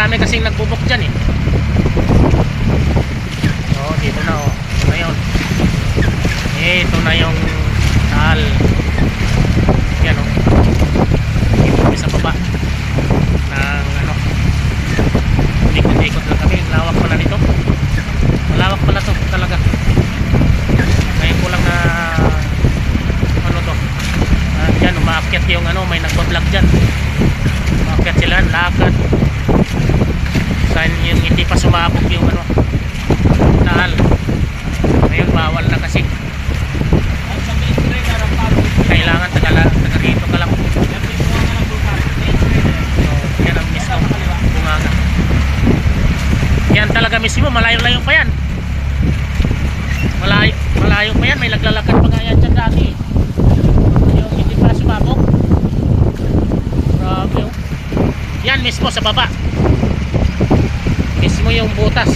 marami kasing nagbubok dyan eh. So dito na oh. Ito na yun. Ito na yung Taal. Yan oh. Dito kami sa baba ng ano, ikot-ikot lang kami. Lawak pala nito. Malawak pala to talaga. Ngayon ko lang na ano to. Yan umaakyat yung ano, may nagbablog dyan. Umaakyat sila, lakad. Saan yung hindi pa sumabog yung ano, Taal. Ngayon bawal na kasi. Kailangan taga dito ka lang. So, yan ang mismo bunganga. Yan talaga mismo, malayo-layo pa yan. Malayo pa yan, may naglalakad pa nga yan dyan dati. Yung hindi pa sumabog. Grabe oh. Yan mismo sa baba. Mismo yung butas.